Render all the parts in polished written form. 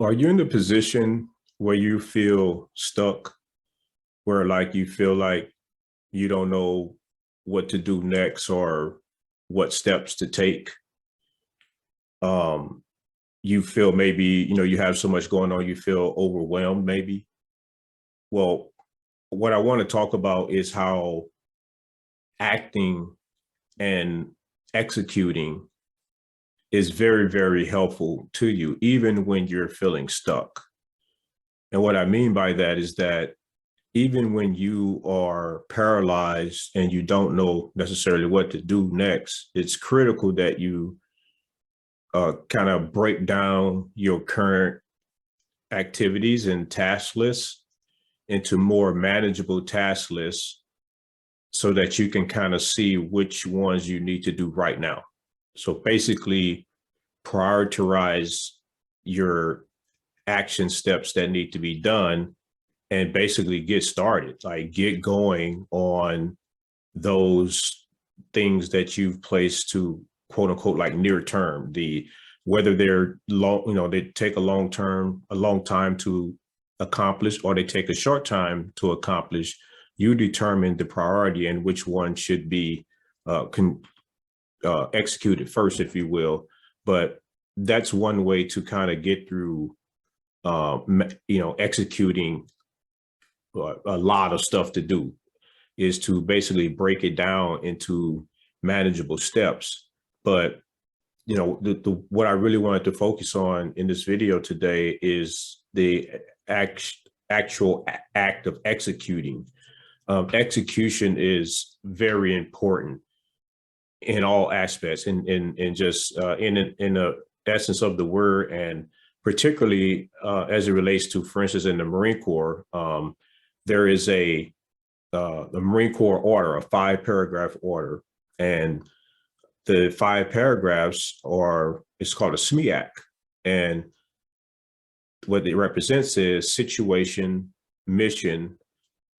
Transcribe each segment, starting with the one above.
Are you in the position where you feel stuck, where like you feel like you don't know what to do next or what steps to take? Um, you feel maybe, you have so much going on, you feel overwhelmed maybe. Well, what I want to talk about is how acting and executing is very, very helpful to you, even when you're feeling stuck. And what I mean by that is that even when you are paralyzed and you don't know necessarily what to do next, it's critical that you kind of break down your current activities and task lists into more manageable task lists so that you can kind of see which ones you need to do right now. So basically, prioritize your action steps that need to be done and basically get started, like get going on those things that you've placed to quote unquote like near term, whether they're long, they take a long time to accomplish, or they take a short time to accomplish. You determine the priority and which one should be executed first, if you will. But that's one way to kind of get through executing a lot of stuff to do, is to basically break it down into manageable steps. But what I really wanted to focus on in this video today is the actual act of executing. Execution is very important in all aspects, in just in the essence of the word, and particularly as it relates to, for instance, in the Marine Corps. There is the Marine Corps order, a 5-paragraph order, and the 5 paragraphs it's called a SMEAC. And what it represents is situation, mission,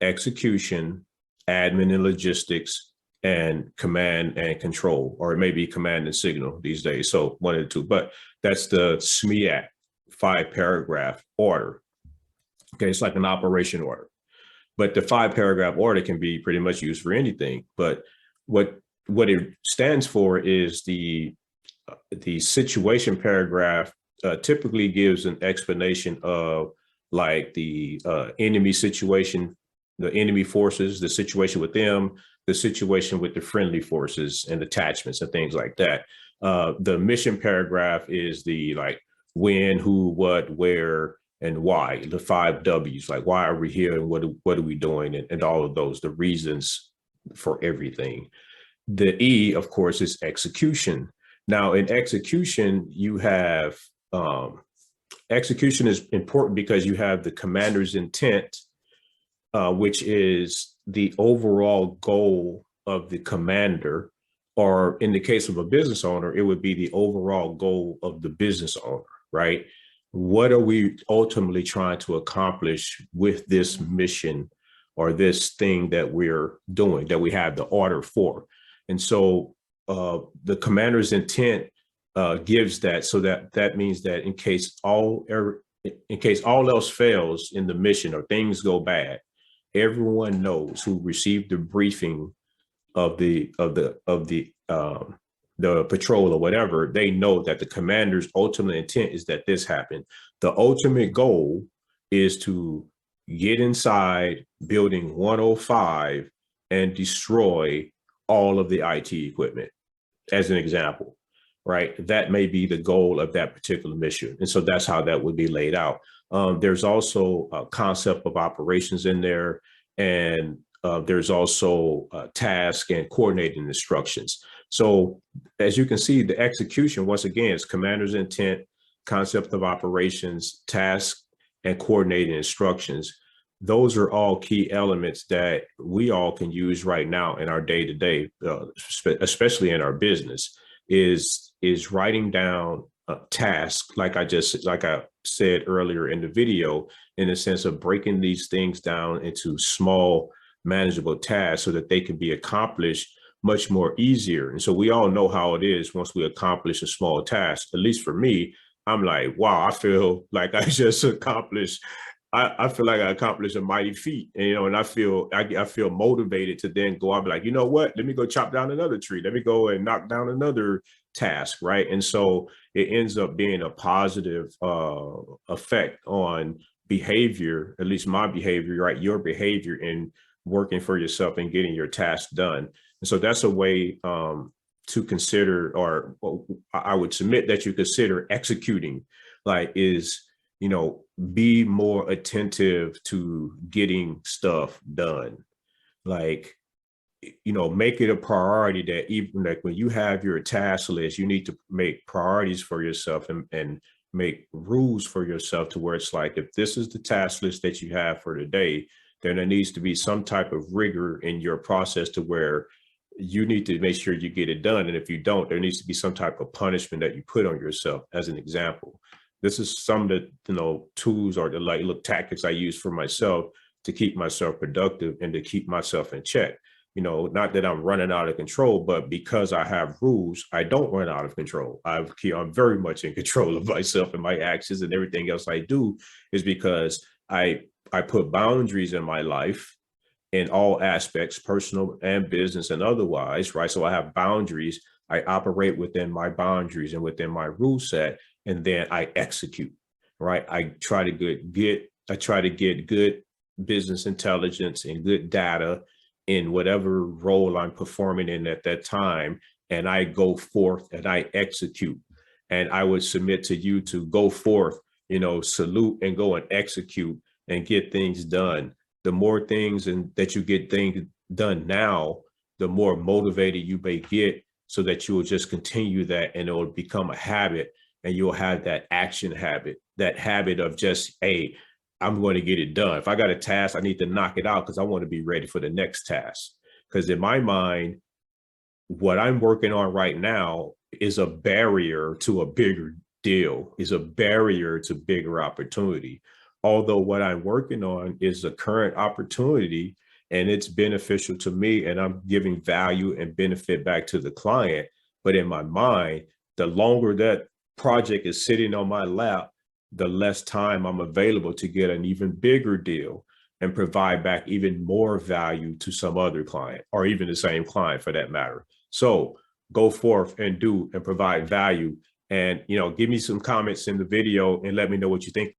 execution, admin and logistics, and command and control, or it may be command and signal these days. So one of the two, but that's the SMEAC 5-paragraph order. Okay, it's like an operation order. But the 5-paragraph order can be pretty much used for anything. But what it stands for is the situation paragraph typically gives an explanation of like the enemy situation, the enemy forces, the situation with them, the situation with the friendly forces and attachments and things like that. The mission paragraph is the like when, who, what, where, and why, the 5 W's, like why are we here and what are we doing, and all of those, the reasons for everything. The E, of course, is execution. Now in execution, you have, execution is important because you have the commander's intent, which is the overall goal of the commander, or in the case of a business owner, it would be the overall goal of the business owner, right? What are we ultimately trying to accomplish with this mission or this thing that we're doing, that we have the order for? And so the commander's intent gives that, so that means that in case all else fails in the mission or things go bad, everyone knows who received the briefing of the patrol or whatever, they know that the commander's ultimate intent is that this happened. The ultimate goal is to get inside building 105 and destroy all of the IT equipment, as an example, right? That may be the goal of that particular mission. And so that's how that would be laid out. There's also a concept of operations in there, and there's also task and coordinating instructions. So as you can see, the execution, once again, is commander's intent, concept of operations, task, and coordinating instructions. Those are all key elements that we all can use right now in our day-to-day, especially in our business, is writing down tasks, like I said earlier in the video, in the sense of breaking these things down into small, manageable tasks so that they can be accomplished much more easier. And so we all know how it is once we accomplish a small task. At least for me, I'm like, wow, I feel like I just accomplished. I feel like I accomplished a mighty feat, and, and I feel motivated to then go. I'll be like, you know what? Let me go chop down another tree. Let me go and knock down another task, right? And so it ends up being a positive effect on behavior, at least my behavior, right? Your behavior in working for yourself and getting your tasks done. And so that's a way to consider, or I would submit that you consider executing, like is, be more attentive to getting stuff done. Like, make it a priority that even like when you have your task list, you need to make priorities for yourself and make rules for yourself to where it's like, if this is the task list that you have for the day, then there needs to be some type of rigor in your process to where you need to make sure you get it done. And if you don't, there needs to be some type of punishment that you put on yourself. As an example, this is some of the tools or the tactics I use for myself to keep myself productive and to keep myself in check. Not that I'm running out of control, but because I have rules, I don't run out of control. I'm very much in control of myself and my actions, and everything else I do is because I put boundaries in my life in all aspects, personal and business and otherwise, right? So I have boundaries. I operate within my boundaries and within my rule set, and then I execute, right? I try to get good business intelligence and good data in whatever role I'm performing in at that time, and I go forth and I execute. And I would submit to you to go forth, salute and go and execute and get things done. The more things and that you get things done now, the more motivated you may get, so that you will just continue that and it will become a habit, and you'll have that action habit, that habit of just, hey, I'm going to get it done. If I got a task, I need to knock it out because I want to be ready for the next task. Because in my mind, what I'm working on right now is a barrier to a bigger deal, is a barrier to bigger opportunity. Although what I'm working on is a current opportunity and it's beneficial to me and I'm giving value and benefit back to the client. But in my mind, the longer that project is sitting on my lap, the less time I'm available to get an even bigger deal and provide back even more value to some other client, or even the same client for that matter. So go forth and do and provide value. And, give me some comments in the video and let me know what you think.